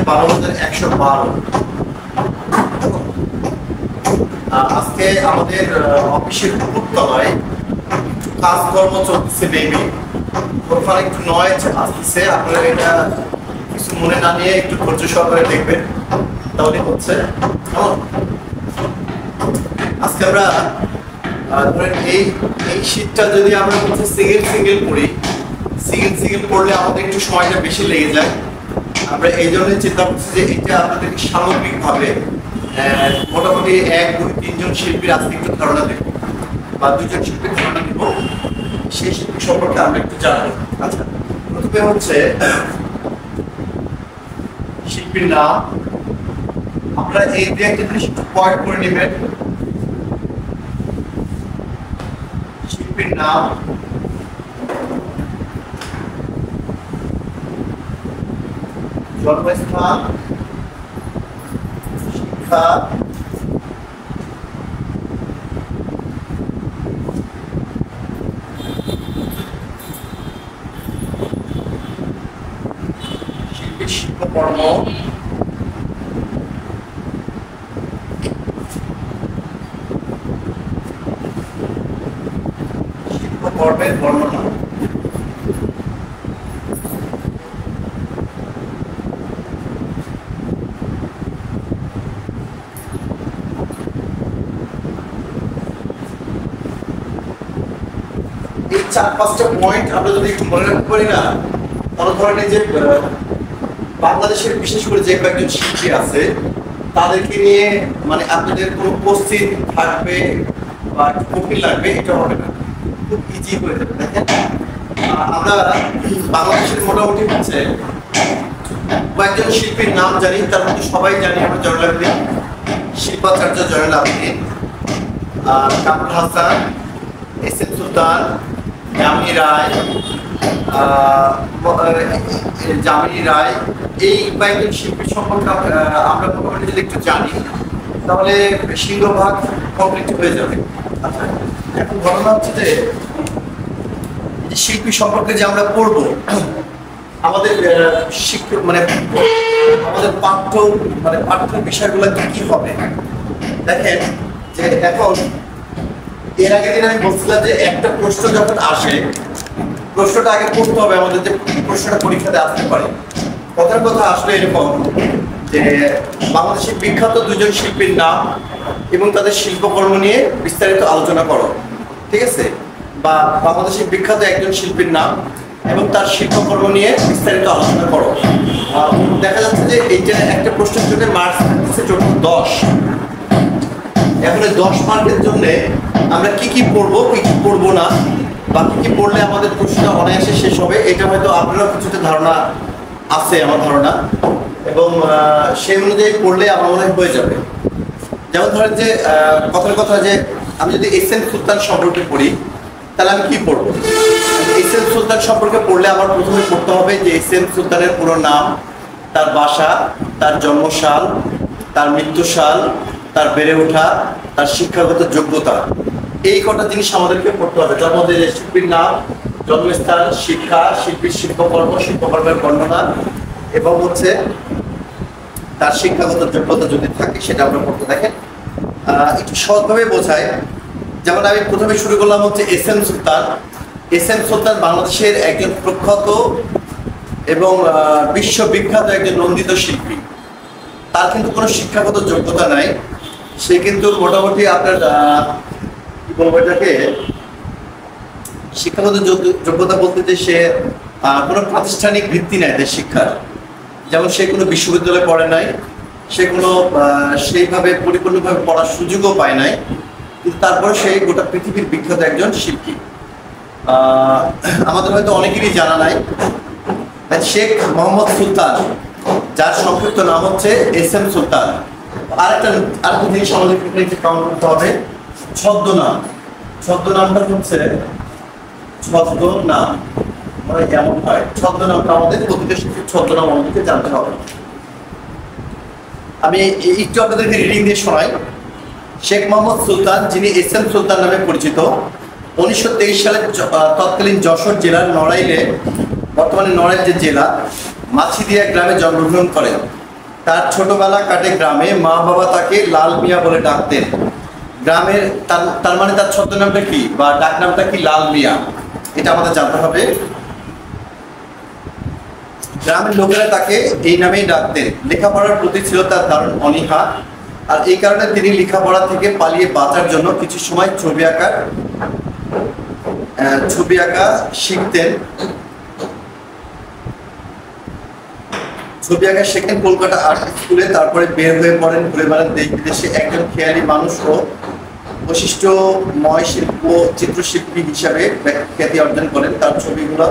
12,112। আজকে আমাদের অফিসের উপরতলায় কাজকর্ম চলতেছে, বেবি ওখানে একটু নয়েজ আসতেছে। আপনারা এটা কিছু মনে না নিয়ে একটু ধৈর্য সহকারে দেখবেন, তাহলে হচ্ছে। আজকে আমরা ধরেন এই শীটটা যদি আমরা হচ্ছে সিঙ্গেল পড়ি, সিঙ্গেল পড়লে আমাদের একটু সময়টা বেশি লেগে যায়। আমরা এই জন্যই চিন্তা করছি যে এটা আপনাদেরকে সামগ্রিকভাবে মোটামুটি 1, 2, 3 জন শিল্পীর আজকে একটু ধারণা দেব, বা 2 জন শিল্পীর ধারণা দেব, সেই শিল্পী সম্পর্কে আমরা একটু জানবো। আচ্ছা, প্রথমে হচ্ছে শিল্পীর নাম। আপনারা এই দিয়ে একটা জিনিস একটু পয়েন্ট করে নেবেন। শিল্পীর নাম, জন্মস্থান, শিক্ষা, শিল্পীর শিল্পকর্ম, শিল্পকর্মের বর্ণনা। এই 4-5টা পয়েন্ট আমরা যদি একটু মনে রাখতে পারি না, তাহলে ধরেন যে বাংলাদেশের বিশেষ করে যে কয়েকজন শিল্পী আছে তাদেরকে নিয়ে মানে আপনাদের কোনো কোশ্চিন থাকবে বা কঠিন লাগবে এটা হবে না, খুব ইজি হয়ে যাবে। দেখেন আমরা বাংলাদেশের মোটামুটি হচ্ছে কয়েকজন শিল্পীর নাম জানি, তার মধ্যে সবাই জানি আমরা জয়নুল আবেদিন, শিল্পাচার্য জয়নুল আবেদিন, কামরুল হাসান, এস.এম. সুলতান, যামিনী রায়, এই কয়েকজন শিল্পী সম্পর্কে আমরা মোটামুটি যদি একটু জানি তাহলে সিংহভাগ কমপ্লিট হয়ে যাবে। আচ্ছা, এখন ঘটনা হচ্ছে যে শিল্পী সম্পর্কে যে আমরা পড়বো, আমাদের শিক্ষক মানে আমাদের পাঠ্য বিষয়গুলো কি হবে। দেখেন যে এখন এর আগের দিন আমি বলছিলাম যে একটা প্রশ্ন যখন আসে, প্রশ্নটা আগে পড়তে হবে আমাদের, যে প্রশ্নটা পরীক্ষাতে আসতে পারে। কথার কথা আসলে এরকম যে বাংলাদেশের বিখ্যাত 2 জন শিল্পীর নাম এবং তাদের শিল্পকর্ম নিয়ে বিস্তারিত আলোচনা করো, ঠিক আছে? বা বাংলাদেশের বিখ্যাত একজন শিল্পীর নাম এবং তার শিল্পকর্ম নিয়ে বিস্তারিত আলোচনা করো। দেখা যাচ্ছে যে এইটা একটা প্রশ্নের জন্য মার্কস থাকতেছে টোটাল 10। এখন 10 মার্কের জন্য আমরা কি পড়বো, কি পড়বো না, বা কি পড়লে আমাদের প্রশ্নটা অনায়াসে শেষ হবে, এটা হয়তো আপনারও কিছুটা ধারণা আছে, আমার ধারণা, এবং সেই অনুযায়ী পড়লে আমার মনে হয় হয়ে যাবে। যেমন ধরেন যে কথার কথা যে আমি যদি এস.এম. সুলতান সম্পর্কে পড়ি তাহলে আমি কি পড়বো? এস.এম. সুলতান সম্পর্কে পড়লে আমার প্রথমে পড়তে হবে যে এস.এম. সুলতানের পুরো নাম, তার বাসা, তার জন্মসাল, তার মৃত্যুসাল, তার বেড়ে ওঠা, তার শিক্ষাগত যোগ্যতা, এই কটা জিনিস আমাদেরকে পড়তে হবে। তার মধ্যে শিল্পীর নাম, জন্মস্থান, শিক্ষা, শিল্পীর শিল্পকর্ম, শিল্পকর্মের বর্ণনা, এবং হচ্ছে তার শিক্ষাগত যোগ্যতা যদি থাকে সেটা আমরা পড়তে। দেখেন একটু সহজভাবে বোঝায়। যেমন আমি প্রথমে শুরু করলাম হচ্ছে এস.এম. সুলতান। এস.এম. সুলতান বাংলাদেশের একজন প্রখ্যাত এবং বিশ্ববিখ্যাত একজন নন্দিত শিল্পী। তার কিন্তু কোনো শিক্ষাগত যোগ্যতা নাই, সে কিন্তু মোটামুটি আপনার কি বলবো এটাকে, শিক্ষাগত যোগ্যতা বলতে যে সে কোনো প্রাতিষ্ঠানিক ভিত্তি নেয় তার শিক্ষার। যেমন সে কোনো বিশ্ববিদ্যালয়ে পড়ে নাই, সে কোনো সেইভাবে পরিপূর্ণভাবে পড়ার সুযোগও পায় নাই, কিন্তু তারপরে সে গোটা পৃথিবীর বিখ্যাত একজন শিল্পী। আমাদের হয়তো অনেকেরই জানা নাই শেখ মোহাম্মদ সুলতান, যার সংক্ষিপ্ত নাম হচ্ছে এস.এম. সুলতান। আরেকটা জিনিস আমাদের কাউন্ট করতে হবে, ছদ্মনাম। ছদ্মনামটা হচ্ছে ছদ্মনাম মানে কেমন হয়, ছদ্মনামটা আমাদের প্রতিটা শিল্পীর ছদ্মনাম আমাদেরকে জানতে হবে। আমি একটু আপনাদেরকে রিডিং দিয়ে শোনাই। শেখ মোহাম্মদ সুলতান, যিনি এস.এম. সুলতান নামে পরিচিত, 1923 সালে তৎকালীন যশোর জেলার নড়াইলে, বর্তমানে নড়াইল যে জেলা, মাছিদিয়া গ্রামে জন্মগ্রহণ করেন। তার ছোটবেলা কাটে গ্রামে, মা বাবা তাকে লাল মিয়া বলে ডাকতেন। গ্রামের তার মানে তার ছদ্মনামটা কি বা ডাক নামটা কি? লাল মিয়া। এটা আমাদের জানতে হবে। গ্রামের লোকেরা তাকে এই নামেই ডাকতেন। লেখাপড়ার প্রতি ছিল তার দারুণ অনীহা, আর এই কারণে তিনি লেখাপড়া থেকে পালিয়ে বাঁচার জন্য কিছু সময় ছবি আঁকা শিখতেন। ছবি আঁকা শেখেন কলকাতা আর্ট স্কুলে। তারপরে বের হয়ে পড়েন, ঘুরে বেড়ান দেশ বিদেশে। একজন খেয়ালি মানুষ ও বৈশিষ্ট্যময় চিত্রশিল্পী হিসাবে খ্যাতি অর্জন করেন। তার ছবিগুলো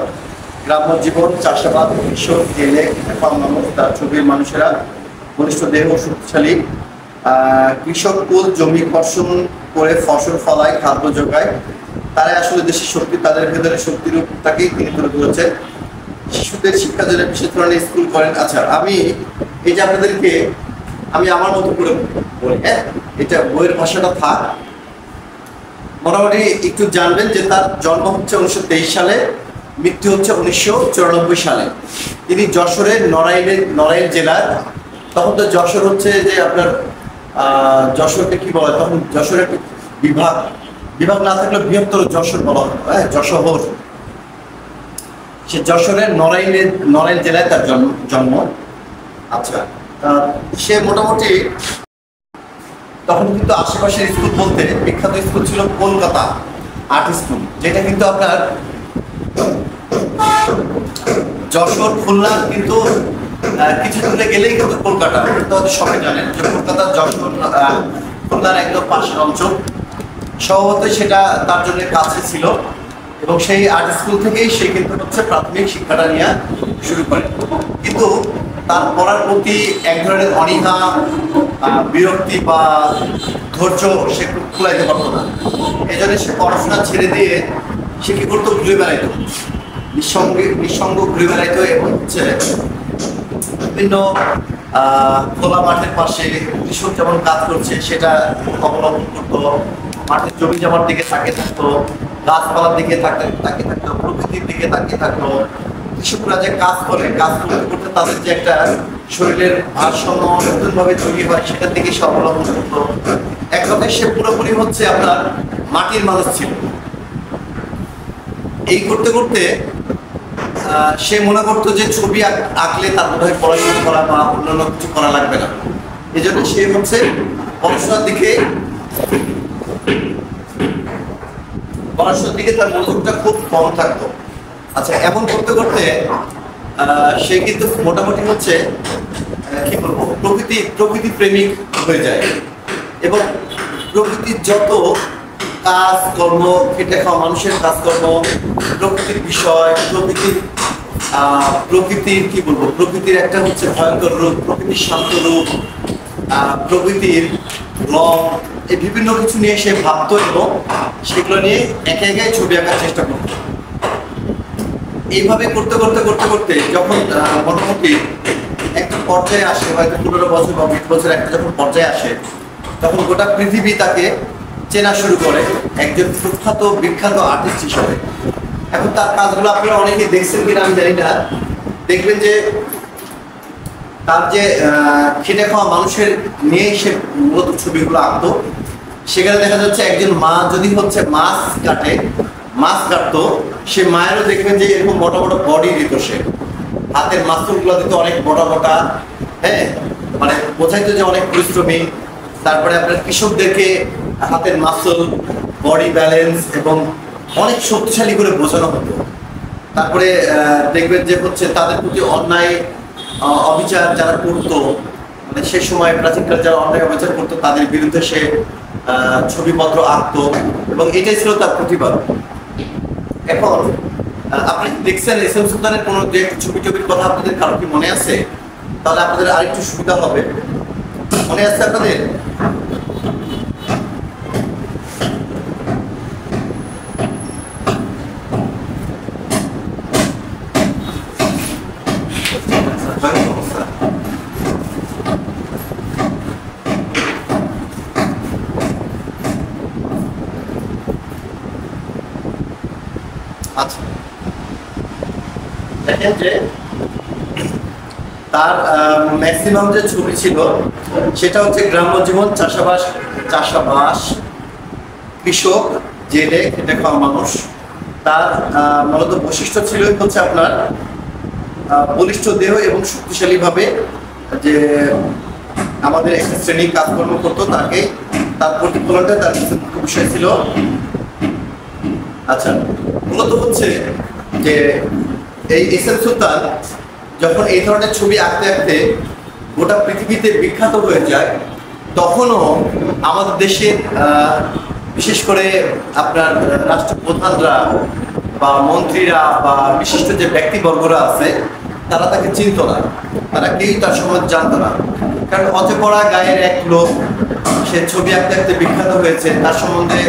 গ্রাম্য জীবন, চাষাবাদ, কৃষক, জেলে, মানুষ। তার ছবির মানুষেরা ঘনিষ্ঠ দেহ, শক্তিশালী কৃষক কুল, জমি কর্ষণ করে ফসল ফলায়, খাদ্য যোগায়। তারাই আসলে দেশের শক্তি। তাদের ভেতরে শক্তির রূপটাকেই তিনি তুলে ধরেছেন। শিশুদের শিক্ষার জন্য বিশেষ ধরনের স্কুল করেন। আচ্ছা, আমি এই যে আপনাদেরকে আমি আমার মতো করে বলি, হ্যাঁ, এটা বইয়ের ভাষাটা থাক, মোটামুটি একটু জানবেন যে তার জন্ম হচ্ছে 1923 সালে, মৃত্যু হচ্ছে 1994 সালে। তিনি যশোরের নড়াইল জেলার, তখন তো যশোর হচ্ছে যে আপনার যশোরকে কি বলে, তখন যশোরের বিভাগ না থাকলে বৃহত্তর যশোর বলা হতো, হ্যাঁ, যশোর। সে যশোরের নড়াইল জেলায় তার জন্ম। আচ্ছা, সে মোটামুটি তখন কিন্তু আশেপাশের স্কুল বলতে বিখ্যাত স্কুল ছিল কলকাতা আর্ট স্কুল, যেটা কিন্তু আপনার যশোর খুলনা কিন্তু কিছু দূরে গেলেই কিন্তু কলকাতা, তো সবাই জানেন যে কলকাতা যশোর খুলনার একদম পাশের অঞ্চল। স্বভাবতই সেটা তার জন্য কাছে ছিল, এবং সেই আর্ট স্কুল থেকেই সে কিন্তু হচ্ছে প্রাথমিক শিক্ষাটা নিয়ে শুরু করে। কিন্তু তার পড়ার প্রতি এক ধরনের অনীহা, বিরক্তি বা ধৈর্য সে কুলাইতে পারতো না। এই জন্য সে পড়াশোনা ছেড়ে দিয়ে সে কি করতো? ঘুরে বেড়াইতো, নিঃসঙ্গ ঘুরে বেড়াইতো, এবং হচ্ছে বিভিন্ন খোলা মাঠের পাশে কৃষক যেমন কাজ করছে সেটা অবলম্বন করতো। মাঠের জমি জমার দিকে তাকিয়ে থাকতো, গাছপালার দিকে তাকিয়ে থাকতো, প্রকৃতির দিকে তাকিয়ে থাকতো। কৃষকরা যে কাজ করতে করতে তাদের যে একটা শরীরের ভারসাম্য নতুনভাবে তৈরি হয়, সেটার দিকে সে অবলম্বন করতো। এক কথায় সে পুরোপুরি হচ্ছে আপনার মাটির মানুষ ছিল। এই করতে করতে সে মনে করতো যে ছবি আঁকলে তার মনে হয় পড়াশোনা করা বা অন্যান্য কিছু করা লাগবে না। এই জন্য সে হচ্ছে পড়াশোনার দিকে তার মনোযোগটা খুব কম থাকতো। আচ্ছা, এমন করতে করতে সে কিন্তু মোটামুটি হচ্ছে কি বলবো, প্রকৃতি প্রেমিক হয়ে যায়, এবং প্রকৃতির যত কাজকর্ম, খেটে খাওয়া মানুষের কাজকর্ম, প্রকৃতির বিষয়, প্রকৃতির কি বলবো, প্রকৃতির একটা হচ্ছে ভয়ঙ্কর রূপ, প্রকৃতির শান্ত রূপ, প্রকৃতির রং, এই বিভিন্ন কিছু নিয়ে সে ভাবতো, এবং সেগুলো নিয়ে একে একে ছবি আঁকার চেষ্টা করতো। এইভাবে করতে করতে করতে করতে যখন মোটামুটি একটা পর্যায়ে আসে, হয়তো 15 বছর বা 20 বছর একটা যখন পর্যায়ে আসে, তখন গোটা পৃথিবী তাকে চেনা শুরু করে একজন বিখ্যাত আর্টিস্ট হিসেবে। এখন তার কাজগুলো আপনারা অনেকেই দেখছেন কিনা আমি জানি না, দেখবেন যে তার যে খেটে খাওয়া মানুষের নিয়ে সে মূলত ছবিগুলো আঁকতো। সেখানে দেখা যাচ্ছে একজন মা যদি হচ্ছে মাছ কাটতো, সে মায়েরও দেখবেন যে এরকম মোটা মোটা বডি দিত, সে হাতের মাসুলগুলো দিত অনেক মোটা মোটা, হ্যাঁ, মানে বোঝাইতো যে অনেক পরিশ্রমী। তারপরে আপনার কৃষকদেরকে হাতের মাসল, বডি ব্যালেন্স এবং অনেক শক্তিশালী করে বোঝানো হতো। তারপরে দেখবেন যে হচ্ছে তাদের প্রতি অন্যায় অবিচার যারা করতো, মানে সে সময় প্রাচীনকাল যারা অন্যায় অবিচার করতো তাদের বিরুদ্ধে সে ছবিপত্র আঁকতো, এবং এটাই ছিল তার প্রতিভা। এখন আপনি দেখছেন এস এম সুলতানের কোনো যে ছবির কথা আপনাদের কারো কি মনে আছে? তাহলে আপনাদের আরেকটু সুবিধা হবে। মনে আছে আপনাদের? আচ্ছা, দেখেন যে তার ম্যাক্সিমাম যে ছবি ছিল সেটা হচ্ছে গ্রাম্য জীবন, চাষাবাস, কৃষক, জেলে, খেটে খাওয়া মানুষ। তার মূলত বৈশিষ্ট্য ছিল হচ্ছে আপনার বলিষ্ঠ দেহ এবং শক্তিশালী ভাবে যে আমাদের একটা শ্রেণী কাজকর্ম করতো তাকে, তার প্রতিফলনটা তার কিছু মুখ্য বিষয় ছিল। আচ্ছা, মূলত হচ্ছে যে এই এস এম সুলতান যখন এই ধরনের ছবি আঁকতে আঁকতে গোটা পৃথিবীতে বিখ্যাত হয়ে যায়, তখনও আমাদের দেশের বিশেষ করে আপনার রাষ্ট্রপ্রধানরা বা মন্ত্রীরা বা বিশিষ্ট যে ব্যক্তিবর্গরা আছে তারা তাকে চিনত না, তারা কেউই তার সম্বন্ধে জানতো না। কারণ অতপড়া গায়ের এক লোক, সে ছবি আঁকতে আঁকতে বিখ্যাত হয়েছে, তার সম্বন্ধে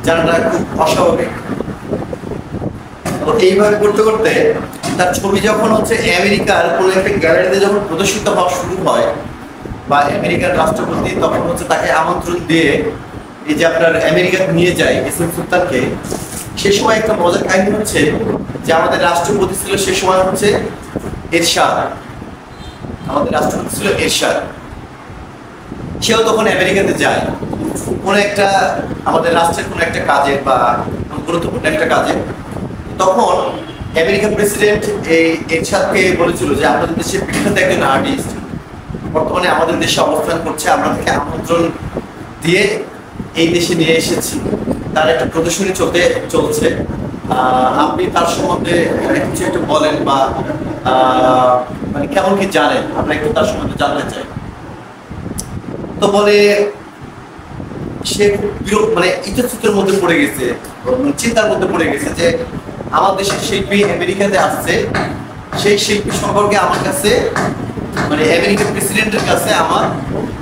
জানাটা খুব অস্বাভাবিক। তো এইভাবে করতে করতে তার ছবি যখন হচ্ছে আমেরিকার কোনো একটা গ্যালারিতে যখন প্রদর্শিত হওয়া শুরু হয়, বা আমেরিকার রাষ্ট্রপতি তখন হচ্ছে তাকে আমন্ত্রণ দিয়ে এই যে আপনার আমেরিকাতে নিয়ে যায় এস এম সুলতানকে, সে সময় একটা মজার কাহিনী হচ্ছে যে আমাদের রাষ্ট্রপতি ছিল সে সময় হচ্ছে এরশাদ, আমাদের রাষ্ট্রপতি ছিল এরশাদ। সেও তখন আমেরিকাতে যায় কোনো একটা আমাদের রাষ্ট্রের কোনো একটা কাজে বা গুরুত্বপূর্ণ একটা কাজে। তখন আমেরিকান প্রেসিডেন্ট এই এরশাদকে বলেছিল যে আমাদের দেশের বিখ্যাত একজন আর্টিস্ট বর্তমানে আমাদের দেশে অবস্থান করছে, আমরা তাকে আমন্ত্রণ দিয়ে এই দেশে নিয়ে এসেছি, তার একটা প্রদর্শনী চলছে, আপনি তার সম্বন্ধে কিছু একটু বলেন বা মানে কেমন কি জানেন, আমরা একটু তার সম্বন্ধে জানতে চাই। তো বলে সে মানে ইতস্ততার মধ্যে পড়ে গেছে, চিন্তার মধ্যে পড়ে গেছে যে আমার দেশের শিল্পী আমেরিকাতে আসছে, সেই শিল্পী সম্পর্কে আমার কাছে মানে আমেরিকান প্রেসিডেন্টের কাছে আমার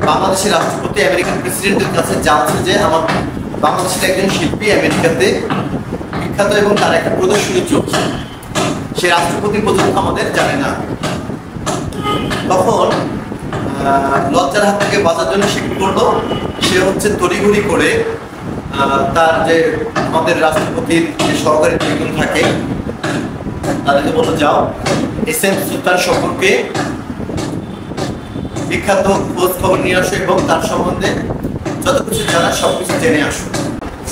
বাংলাদেশের রাষ্ট্রপতি আমেরিকান প্রেসিডেন্টের কাছে জানছে যে আমার বাংলাদেশের একজন শিল্পী আমেরিকাতে বিখ্যাত এবং তার একটা প্রদর্শনী চলছে, সে রাষ্ট্রপতি পর্যন্ত আমাদের জানে না। তখন লজ্জার হাত থেকে বাঁচার জন্য সে কি করলো, সে হচ্ছে তড়িঘড়ি করে তার যে আমাদের রাষ্ট্রপতির যে সহকারী দুইজন থাকে তাদেরকে বললো যাও এস এম সুলতান সম্পর্কে বিখ্যাত খোঁজ খবর নিয়ে আসো এবং তার সম্বন্ধে যত কিছু জানা সবকিছু জেনে আসো।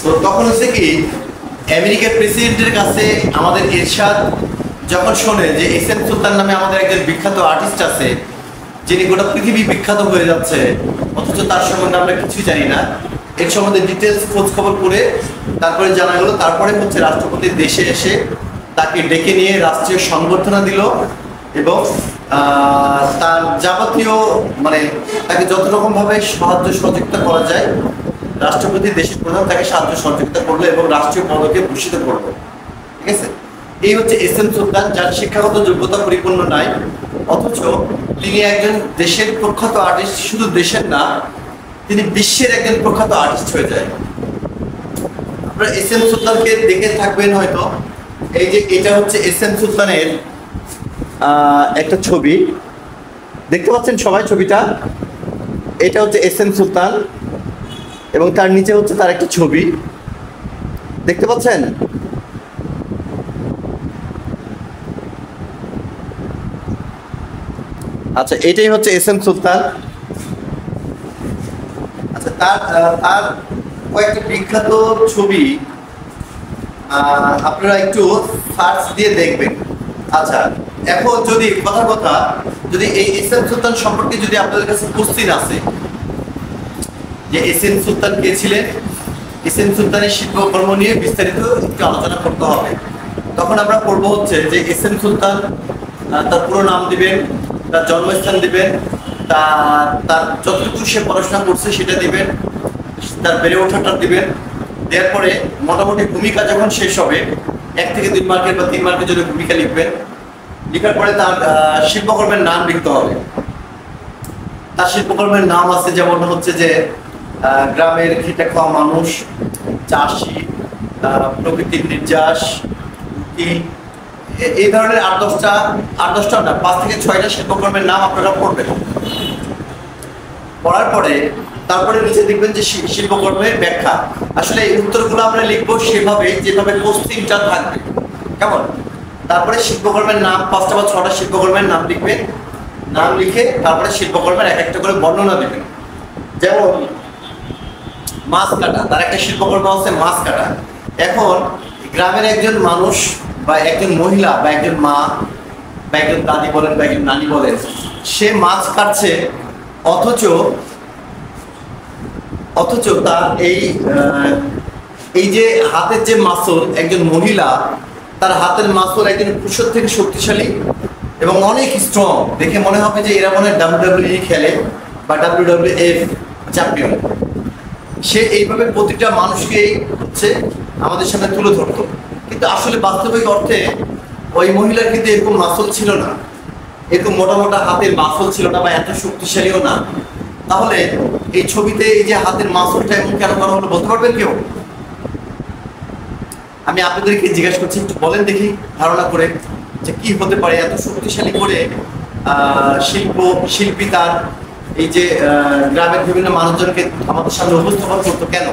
তো তখন হচ্ছে কি আমেরিকার প্রেসিডেন্টের কাছে আমাদের এরশাদ যখন শোনে যে এস এম সুলতান নামে আমাদের একজন বিখ্যাত আর্টিস্ট আছে যিনি গোটা পৃথিবী বিখ্যাত হয়ে যাচ্ছে, অথচ তার সম্বন্ধে আমরা কিছুই জানি না, এর সম্বন্ধে ডিটেলস খোঁজ খবর করে তারপরে জানা গেল, তারপরে হচ্ছে রাষ্ট্রপতির দেশে এসে তাকে ডেকে নিয়ে রাষ্ট্রীয় সংবর্ধনা দিল এবং তার যাবতীয় মানে তাকে যত রকম ভাবে সাহায্য সহযোগিতা করা যায় রাষ্ট্রপতি দেশের প্রধান তাকে সাহায্য সহযোগিতা করলো এবং রাষ্ট্রীয় পদকে ভূষিত করলো। ঠিক আছে, এই হচ্ছে এস এম সুলতান, যার শিক্ষাগত যোগ্যতা পরিপূর্ণ নাই, অথচ তিনি একজন দেশের প্রখ্যাত আর্টিস্ট, শুধু দেশের না তিনি বিশ্বের একজন প্রখ্যাত আর্টিস্ট হয়ে যায়। আপনারা এস এম সুলতানকে দেখে থাকবেন হয়তো, এই যে এটা হচ্ছে এস এম সুলতানের একটা ছবি, দেখতে পাচ্ছেন সবাই ছবিটা, এটা হচ্ছে এস এম সুলতান এবং তার নিচে হচ্ছে তার একটা ছবি, দেখতে পাচ্ছেন? আচ্ছা, এটাই হচ্ছে এস এম সুলতান। আচ্ছা, তার কয়েকটি বিখ্যাত ছবি আপনারা একটু সার্চ দিয়ে দেখবেন। আচ্ছা, এখন যদি কথা যদি এই এস এম সুলতান সম্পর্কে যদি আপনাদের কাছে কোশ্চিন আছে যে এস এম সুলতান কে ছিলেন, এস এম সুলতানের শিল্পকর্ম নিয়ে বিস্তারিত একটু আলোচনা করতে হবে, তখন আমরা পড়বো হচ্ছে যে এস এম সুলতান তার পুরো নাম দিবেন, তার জন্মস্থান দিবেন, তার যতটুকু সে পড়াশোনা করছে সেটা দিবেন, তার বেড়ে ওঠাটা দিবেন, দেওয়ার পরে মোটামুটি ভূমিকা যখন শেষ হবে 1 থেকে 2 মার্কের বা 3 মার্কের জন্য ভূমিকা লিখবেন, লিখার পরে তার শিল্পকর্মের নাম লিখতে হবে। তার শিল্পকর্মের নাম আছে যেমন হচ্ছে যে গ্রামের খেটে খাওয়া মানুষ, চাষি, প্রকৃতির নির্যাস, এই ধরনের 8-10টা না 5 থেকে 6টা শিল্পকর্মের নাম আপনারা পড়বেন। পড়ার পরে তারপরে নিচে দেখবেন যে শিল্পকর্মের ব্যাখ্যা। আসলে এই উত্তরগুলো আমরা লিখবো সেভাবে যেভাবে কোশ্চিনটা থাকবে, কেমন? তারপরে শিল্পকর্মের নাম 5টা বা 6টা শিল্পকর্মের নাম লিখবেন, নাম লিখে তারপরে শিল্পকর্মের এক একটা করে বর্ণনা দিবেন। যেমন মাছ কাটা, তার একটা শিল্পকর্ম হচ্ছে মাছ কাটা। এখন গ্রামের একজন মানুষ বা একজন মহিলা বা একজন মা বা একজন দাদি বলেন বা একজন নানি বলেন, সে মাছ কাটছে, অথচ তার এই যে হাতের যে মাসল, একজন মহিলা তার হাতের মাসল একজন পুরুষের থেকে শক্তিশালী এবং অনেক স্ট্রং, দেখে মনে হবে যে এরা মনে হয় WWE খেলে বা WWF চ্যাম্পিয়ন। সে এইভাবে প্রতিটা মানুষকে হচ্ছে আমাদের সামনে তুলে ধরতো, কিন্তু আসলে বাস্তবিক অর্থে ওই মহিলার কিন্তু এরকম মাসল ছিল না, এরকম মোটা মোটা হাতের মাসল ছিল না বা এত শক্তিশালীও না। তাহলে এই ছবিতে এই যে হাতের মাসলটা এমন কেন করা হলো বলতে পারবেন কেউ? আমি আপনাদেরকে জিজ্ঞাসা করছি, একটু বলেন দেখি ধারণা করে যে কি হতে পারে এত শক্তিশালী করে শিল্পী তার এই যে গ্রামের বিভিন্ন মানুষজনকে আমাদের সামনে উপস্থাপন করতো কেন?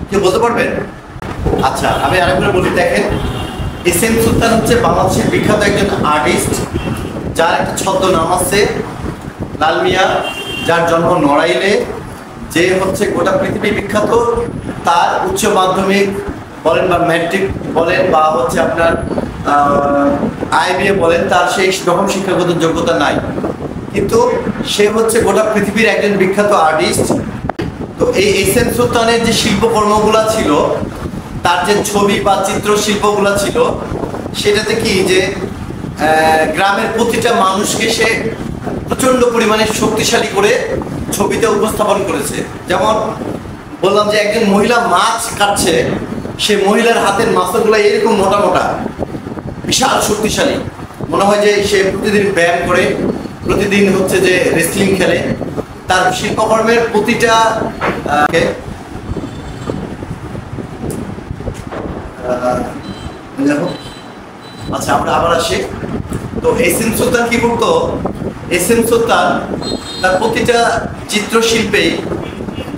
কেউ বলতে পারবেন? আচ্ছা, আমি আরেকবার বলি, দেখেন এস এম সুলতান হচ্ছে বাংলাদেশের বিখ্যাত একজন আর্টিস্ট, যার একটা ছদ্মনাম আছে লাল মিয়া, যার জন্ম নড়াইলে, যে হচ্ছে গোটা পৃথিবী বিখ্যাত। তার উচ্চ মাধ্যমিক বলেন বা ম্যাট্রিক বলেন বা হচ্ছে আপনার IBA বলেন, তার সেই রকম শিক্ষাগত যোগ্যতা নাই, কিন্তু সে হচ্ছে গোটা পৃথিবীর একজন বিখ্যাত আর্টিস্ট। তো এই এস এম সুলতানের যে শিল্পকর্মগুলো ছিল, তার যে ছবি বা চিত্রশিল্পগুলো ছিল, সেটাতে কি যে গ্রামের প্রতিটা মানুষকে সে প্রচন্ড পরিমাণে শক্তিশালী করে ছবিতে উপস্থাপন করেছে। যেমন বললাম যে একজন মহিলা মাছ কাটছে, সে মহিলার হাতের মাছগুলো এরকম মোটা মোটা, বিশাল শক্তিশালী, মনে হয় যে সে প্রতিদিন ব্যায়াম করে, প্রতিদিন হচ্ছে যে রেসলিং খেলে। তার শিল্পকর্মের প্রতিটা আচ্ছা, আমরা আবার আসি। তো এস এম সুলতান কি করতো? এস এম সুলতান তার প্রতিটা চিত্রশিল্পে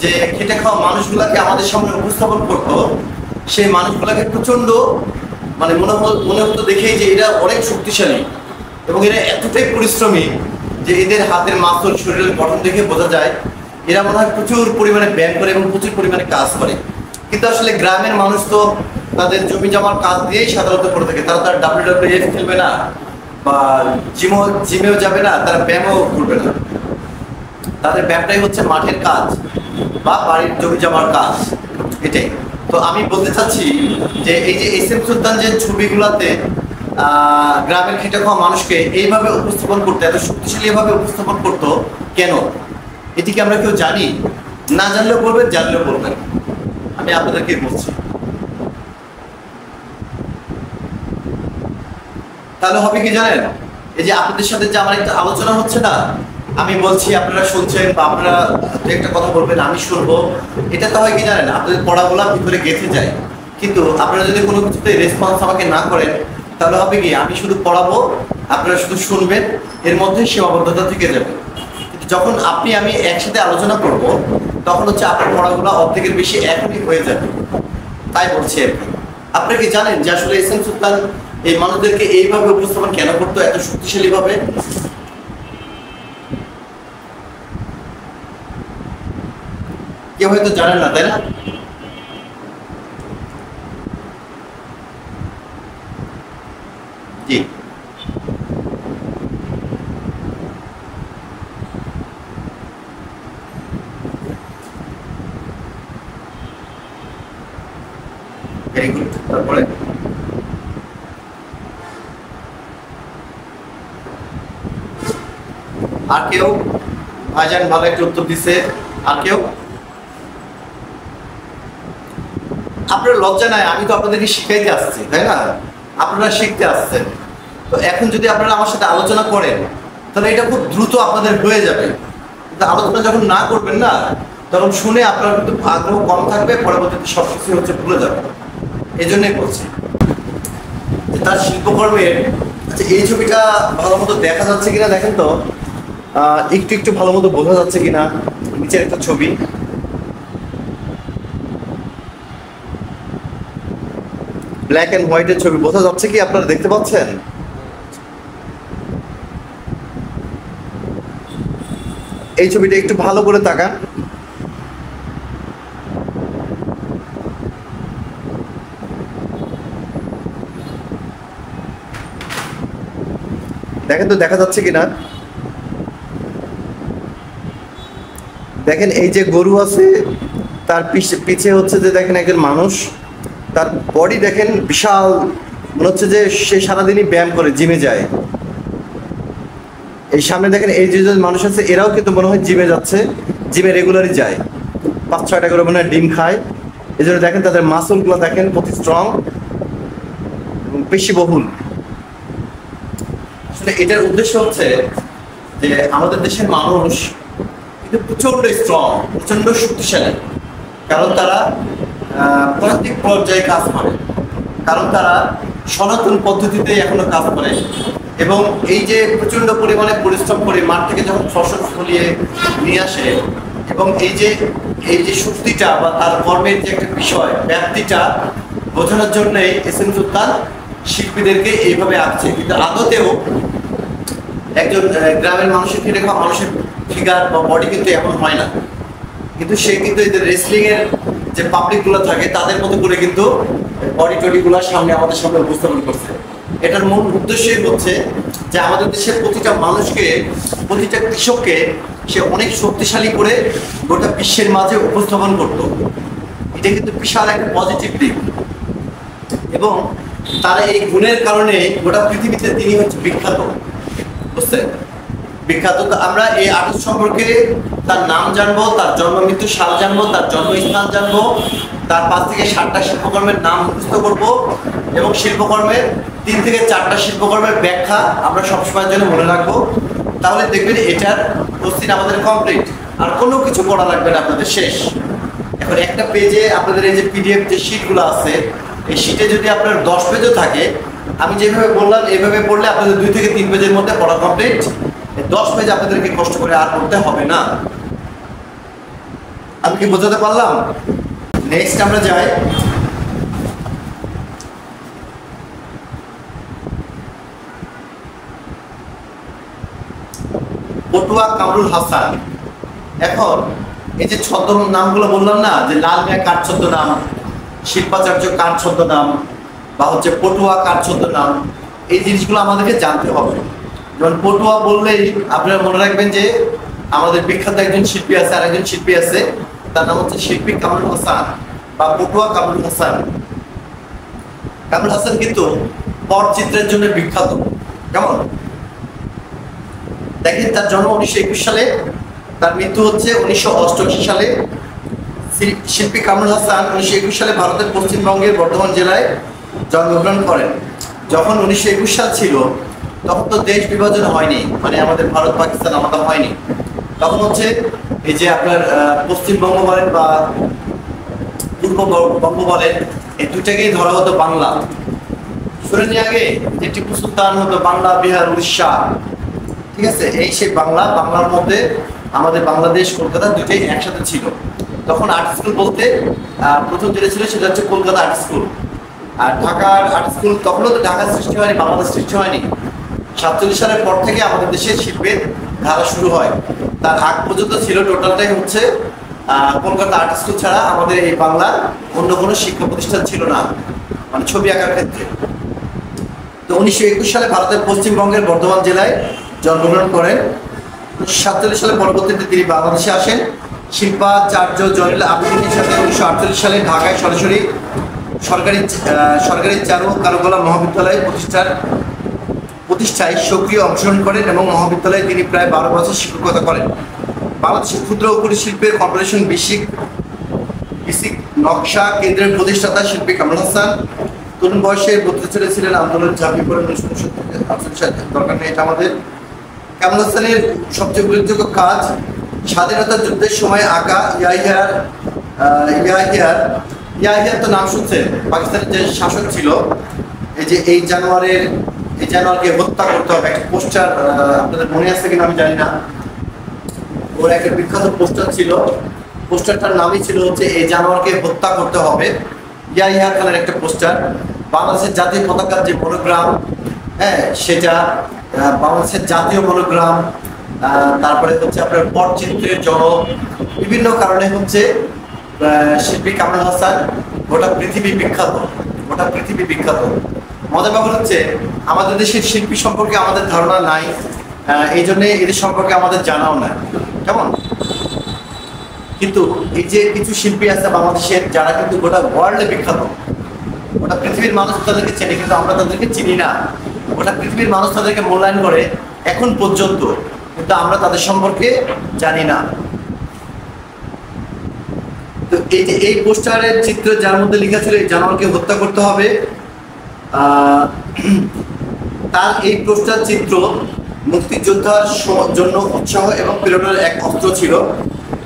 যে খেটে খাওয়া মানুষগুলাকে আমাদের সামনে উপস্থাপন করতো, সেই মানুষগুলাকে প্রচন্ড মানে মনে হতো দেখেই যে এরা অনেক শক্তিশালী এবং এরা এতটাই পরিশ্রমী যে এদের হাতের মাসল, শরীরের গঠন দেখে বোঝা যায় এরা মনে হয় প্রচুর পরিমাণে ব্যায়াম করে এবং প্রচুর পরিমাণে কাজ করে। কিন্তু আসলে গ্রামের মানুষ তো তাদের জমি জমার কাজ দিয়েই সাধারণত করে থাকে। তারা তার WWF খেলবে না বা জিমেও যাবে না, তারা ব্যায়ামও করবে না। তাদের ব্যায়ামটাই হচ্ছে মাঠের কাজ বা বাড়ির জমি জমার কাজ, এটাই। তো আমি বলতে চাচ্ছি যে এই যে এস এম সুলতান যে ছবিগুলোতে গ্রামের খেটে খাওয়া মানুষকে এইভাবে উপস্থাপন করতো, এত শক্তিশালী ভাবে উপস্থাপন করতো কেন? এটি কি আমরা কেউ জানি? না জানলেও বলবেন, জানলেও বলবেন, আমি আপনাদেরকে বলছি। তাহলে হবে কি জানেন, এই যে আপনাদের সাথে যে আমার একটা আলোচনা হচ্ছে না, আমি বলছি আপনারা শুনছেন বা আপনারা একটা কথা বলবেন আমি শুনবো, এটা তো হয় কি জানেন, আপনাদের পড়াগুলা ভিতরে গেঁথে যায়। কিন্তু আপনারা যদি কোনো কিছুতে রেসপন্স আমাকে না করেন, তাহলে হবে কি আমি শুধু পড়াবো, আপনারা শুধু শুনবেন, এর মধ্যে সীমাবদ্ধতা থেকে যাবে। কিন্তু যখন আমি একসাথে আলোচনা করব, তখন হচ্ছে আপনার পড়াগুলো অর্ধেকের বেশি এখনই হয়ে যাবে। তাই বলছি আর কি। আপনারা কি জানেন যে আসলে এস এম সুলতান এই মানুষদেরকে এইভাবে উপস্থাপন কেন করতো, এত শক্তিশালী ভাবে? কেউ হয়তো জানেন না, তাই না? জি, ভেরি গুড। তারপরে আর কেউ? ভাইজান ভালো একটা উত্তর দিছে। আর কেউ? আপনার লজ্জা নাই, আমি তো আপনাদেরকে শিখাইতে আসছি, তাই না? আপনারা শিখতে আসছেন। তো এখন যদি আপনারা আমার সাথে আলোচনা করেন, তাহলে এটা খুব দ্রুত আপনাদের হয়ে যাবে। কিন্তু আলোচনা যখন না করবেন না, তখন শুনে আপনার কিন্তু আগ্রহ কম থাকবে, পরবর্তীতে সবকিছু হচ্ছে ভুলে যাবে। এই জন্যই বলছি যে তার শিল্পকর্মের, আচ্ছা এই ছবিটা ভালো মতো দেখা যাচ্ছে কিনা দেখেন তো, একটু একটু ভালো মতো বোঝা যাচ্ছে কিনা। নিচের একটা ছবি, ব্ল্যাক অ্যান্ড হোয়াইটের ছবি, বোঝা যাচ্ছে কি? আপনারা দেখতে পাচ্ছেন? এই ছবিটা একটু ভালো করে তাকান। দেখেন তো দেখা যাচ্ছে কিনা। দেখেন এই যে গরু আছে, তার পিছে হচ্ছে যে দেখেন একজন মানুষ, তার বডি দেখেন বিশাল, মনে হচ্ছে যে সে সারাদিনই ব্যায়াম করে, জিমে যায়। এই সামনে দেখেন এই যে মানুষ আছে, এরাও কিন্তু মনে হয় জিমে যাচ্ছে, জিমে রেগুলারই যায়, 5-6টা করে মনে হয় ডিম খায়। এই জন্য দেখেন তাদের মাসলগুলো দেখেন কত স্ট্রং এবং পেশি বহুল। আসলে এটার উদ্দেশ্য হচ্ছে যে আমাদের দেশের মানুষ কিন্তু প্রচন্ড স্ট্রং, প্রচন্ড শক্তিশালী, কারণ তারা প্রত্যেক পর্যায়ে কাজ করে, কারণ তারা সনাতন পদ্ধতিতে এখনো কাজ করে। এবং এই যে প্রচন্ড পরিমাণে পরিশ্রম করে মাঠ থেকে যখন ফসল ফলিয়ে নিয়ে আসে, এবং এই যে শক্তিটা বা তার কর্মের যে একটা বিষয়, ব্যাপ্তিটা বোঝানোর জন্যই এস এম সুলতান শিল্পীদেরকে এইভাবে আঁকছে। কিন্তু আদতেও একজন গ্রামের মানুষের ফিরে খাওয়া মানুষের ফিগার বা বডি কিন্তু এমন হয় না, কিন্তু সে কিন্তু এই যে রেসলিং এর যে পাবলিক গুলো থাকে তাদের মতো করে কিন্তু বডি টডি গুলো সামনে আমাদের সামনে উপস্থাপন করছে। এটার মূল উদ্দেশ্যই হচ্ছে যে আমাদের দেশের প্রতিটা মানুষকে, প্রতিটা কৃষককে সে অনেক শক্তিশালী করে গোটা বিশ্বের মাঝে উপস্থাপন করত। এটা কিন্তু বিশাল একটা পজিটিভ দিক, এবং তার এই গুণের কারণে গোটা পৃথিবীতে তিনি হচ্ছে বিখ্যাত, বুঝছেন? বিখ্যাত। আমরা এই আর্টিস্ট সম্পর্কে তার নাম জানবো, তার জন্ম মৃত্যু সাল জানবো, তার জন্মস্থান জানবো, তার 5 থেকে 7টা শিল্পকর্মের নাম মুখস্থ করবো, এবং শিল্পকর্মের 3 থেকে 4টা শিল্পকর্মের ব্যাখ্যা আমরা সবসময়ের জন্য মনে রাখবো। তাহলে দেখবেন এটার কোশ্চেন আমাদের কমপ্লিট, আর কোনো কিছু করা লাগবে না, আপনাদের শেষ। এখন একটা পেজে আপনাদের এই যে পিডিএফ যে শিটগুলো আছে, এই শিটে যদি আপনার 10 পেজও থাকে, আমি যেভাবে বললাম এইভাবে পড়লে আপনাদের 2 থেকে 3 পেজের মধ্যে পড়া কমপ্লিট। 10 পেজ আপনাদেরকে কষ্ট করে আর পড়তে হবে না। আমি কি বোঝাতে পারলাম? নেক্সট আমরা যাই। পটুয়া কামরুল হাসান। এখন এই যে ছদ্ম নামগুলো বললাম না, যে লাল মিয়া কার ছদ্ম নাম, শিল্পাচার্য কার ছদ্ম নাম, বা হচ্ছে পটুয়া কার ছদ্ম নাম, এই জিনিসগুলো আমাদেরকে জানতে হবে। যেমন পটুয়া বললেই আপনারা মনে রাখবেন যে আমাদের বিখ্যাত একজন শিল্পী আছে, আর একজন শিল্পী আছে, তার নাম হচ্ছে শিল্পী কামরুল হাসান বা পটুয়া কামরুল হাসান। কামরুল হাসান কিন্তু পটচিত্রের জন্য বিখ্যাত। কেমন? দেখেন তার জন্ম 1921 সালে, তার মৃত্যু হচ্ছে 1988 সালে। শিল্পী কামরুল হাসান 1921 সালে ভারতের পশ্চিমবঙ্গের বর্ধমান জেলায় জন্মগ্রহণ করেন। যখন 1921 সাল ছিল তখন তো দেশ বিভাজন হয়নি, মানে আমাদের ভারত পাকিস্তান আলাদা হয়নি। তখন হচ্ছে এই যে আপনার পশ্চিমবঙ্গ বলেন বা পূর্ববঙ্গ বলেন, এই দুটাকেই ধরা হতো বাংলা। শুনেন আগে যে টিপু সুলতান হতো বাংলা, বিহার, উড়িষ্যা, ঠিক আছে? এই সেই বাংলার মধ্যে আমাদের বাংলাদেশ, কলকাতা দুটোই একসাথে ছিল। তখন আর্ট স্কুল বলতে প্রথম যেটা ছিল সেটা হচ্ছে কলকাতা আর্ট স্কুল। আর ঢাকার আর্ট স্কুল তখনও তো ঢাকার সৃষ্টি হয়নি, বাংলাদেশ সৃষ্টি হয়নি। 47 সালের পর থেকে আমাদের দেশে শিল্পের ধারা শুরু হয়। তার আগ পর্যন্ত ছিল টোটালটাই হচ্ছে কলকাতা আর্ট স্কুল ছাড়া আমাদের এই বাংলা অন্য কোনো শিক্ষা প্রতিষ্ঠান ছিল না, মানে ছবি আঁকার ক্ষেত্রে। তো 1921 সালে ভারতের পশ্চিমবঙ্গের বর্ধমান জেলায় জন্মগ্রহণ করেন। 1947 সালে পরবর্তীতে তিনি বাংলাদেশে আসেন। শিল্পাচার্য জয়নুল আবেদিনের সাথে 1948 সালে ঢাকায় সরাসরি সরকারি চারু কারুকলা মহাবিদ্যালয় প্রতিষ্ঠায় সক্রিয় অংশগ্রহণ করেন, এবং মহাবিদ্যালয়ে তিনি প্রায় 12 বছর শিক্ষকতা করেন। বাংলাদেশের ক্ষুদ্র ও কুটির শিল্পের কর্পোরেশন বিসিক নকশা কেন্দ্রের প্রতিষ্ঠাতা শিল্পী কামরুল হাসান তরুণ বয়সে বলতে ছিলেন আন্দোলন ঝাঁপিয়ে পড়েন 1968 সালে। দরকার নেই এটা আমাদের। কামরুল হাসানের সবচেয়ে উল্লেখযোগ্য কাজ স্বাধীনতা যুদ্ধের সময় আঁকা ইয়াহিয়ার তো নাম শুনছেন, পাকিস্তানের যে শাসক ছিল, এই যে এই জানোয়ারকে হত্যা করতে হবে, একটা পোস্টার আপনাদের মনে আছে কিনা আমি জানি না, ওর একটা বিখ্যাত পোস্টার ছিল। পোস্টারটার নামই ছিল হচ্ছে এই জানোয়ারকে হত্যা করতে হবে। ইয়াহিয়া খানের একটা পোস্টার। বাংলাদেশের জাতীয় পতাকার যে মনোগ্রাম, হ্যাঁ, সেটা বাংলাদেশের জাতীয় মনোগ্রাম, তারপরে হচ্ছে আপনার পটচিত্রের জনক, বিভিন্ন কারণে হচ্ছে শিল্পী কামরুল হাসান গোটা পৃথিবী বিখ্যাত, গোটা পৃথিবী বিখ্যাত। মজার ব্যাপার হচ্ছে আমাদের দেশের শিল্পী সম্পর্কে আমাদের ধারণা নাই, এই জন্য এদের সম্পর্কে আমাদের জানাও না, কেমন? কিন্তু এই যে কিছু শিল্পী আছে বাংলাদেশের যারা কিন্তু গোটা ওয়ার্ল্ডে বিখ্যাত, গোটা পৃথিবীর মানুষ তাদেরকে চেনে, কিন্তু আমরা তাদেরকে চিনি না। গোটা পৃথিবীর মানুষ তাদেরকে মূল্যায়ন করে এখন পর্যন্ত, কিন্তু আমরা তাদের সম্পর্কে জানি না। তো এই যে এই পোস্টারের চিত্র যার মধ্যে লেখা ছিল এই জানোয়ারকে হত্যা করতে হবে, তার এই পোস্টার চিত্র মুক্তিযোদ্ধার জন্য উৎসাহ এবং প্রেরণার এক অস্ত্র ছিল।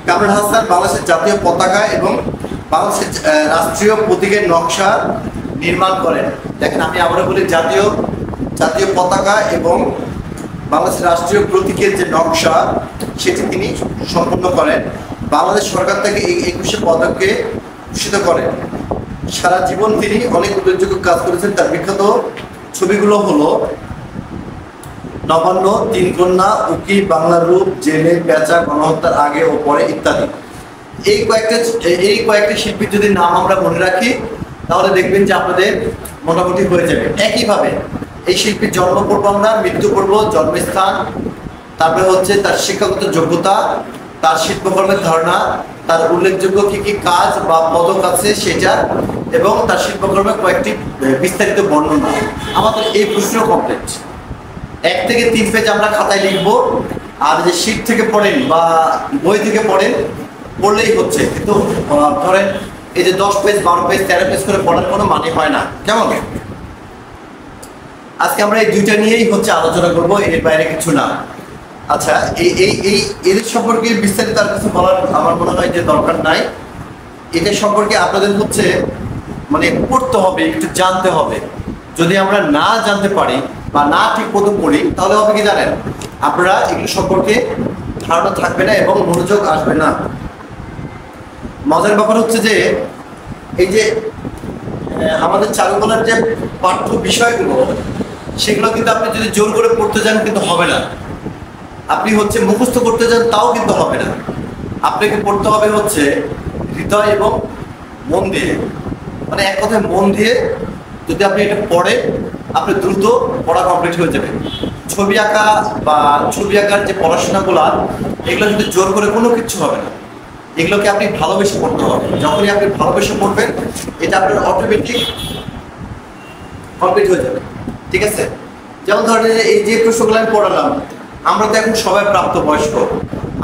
কামরুল হাসান বাংলাদেশের জাতীয় পতাকা এবং বাংলাদেশের রাষ্ট্রীয় প্রতীকের নকশা নির্মাণ করেন। দেখেন আমি আবারও বলি, জাতীয় পতাকা এবং বাংলাদেশের রাষ্ট্রীয় প্রতীকের যে নকশা সেটি তিনি সম্পন্ন করেন। বাংলাদেশ সরকার থেকে এই 21শে পদককে ভূষিত করেন। সারা জীবন তিনি অনেক উল্লেখযোগ্য কাজ করেছেন। তার বিখ্যাত ছবিগুলো হলো নবান্ন, তিন কন্যা, উকি, বাংলার রূপ, জেলে, পেঁচা, গণহত্যার আগে ও পরে ইত্যাদি। এই কয়েকটা শিল্পীর যদি নাম আমরা মনে রাখি তাহলে দেখবেন যে আপনাদের মোটামুটি হয়ে যাবে। একইভাবে এই শিল্পীর জন্ম পড়বো আমরা, মৃত্যু পড়বো, জন্মস্থান, তারপরে হচ্ছে তার শিক্ষাগত যোগ্যতা, তার শিল্পকর্মের ধারণা, তার উল্লেখযোগ্য কি কি কাজ বা পদক আছে সেটা, এবং তার শিল্পকর্মের কয়েকটি বিস্তারিত বর্ণনা। আমাদের এই প্রশ্ন কমপ্লিট। 1 থেকে 3 পেজ আমরা খাতায় লিখবো, আর যে শীট থেকে পড়েন বা বই থেকে পড়েন পড়লেই হচ্ছে। কিন্তু ধরেন এই যে 10 পেজ, 12 পেজ, 13 পেজ করে পড়ার কোনো মানে হয় না, কেমন? আজকে আমরা এই দুইটা নিয়েই হচ্ছে আলোচনা করবো, এর বাইরে কিছু না। আচ্ছা, এদের সম্পর্কে বিস্তারিত আর কিছু বলার আমার মনে হয় যে দরকার নাই। এদের সম্পর্কে আপনাদের হচ্ছে মানে পড়তে হবে, একটু জানতে হবে। যদি আমরা না জানতে পারি বা না ঠিক মতো পড়ি তাহলে হবে কি জানেন, আপনারা এগুলো সম্পর্কে ধারণা থাকবে না এবং মনোযোগ আসবে না। মজার ব্যাপার হচ্ছে যে এই যে আমাদের চারুকলার যে পাঠ্য বিষয়গুলো সেগুলো কিন্তু আপনি যদি জোর করে পড়তে যান কিন্তু হবে না। আপনি হচ্ছে মুখস্থ করতে যান তাও কিন্তু হবে না। আপনাকে পড়তে হবে হচ্ছে হৃদয় এবং মন দিয়ে, মানে এক কথায় মন দিয়ে যদি আপনি এটা পড়েন আপনি দ্রুত পড়া কমপ্লিট হয়ে যাবে। ছবি আঁকা বা ছবি আঁকার যে পড়াশোনাগুলো এগুলো কিন্তু জোর করে কোনো কিছু হবে না, এগুলোকে আপনি ভালোবেসে পড়তে হবে। যখনই আপনি ভালোবেসে পড়বেন এটা আপনার অটোমেটিক কমপ্লিট হয়ে যাবে, ঠিক আছে? যেমন ধরেন এই যে প্রশ্নগুলো আমি পড়ালাম, আমরা তো এখন সবাই প্রাপ্তবয়স্ক,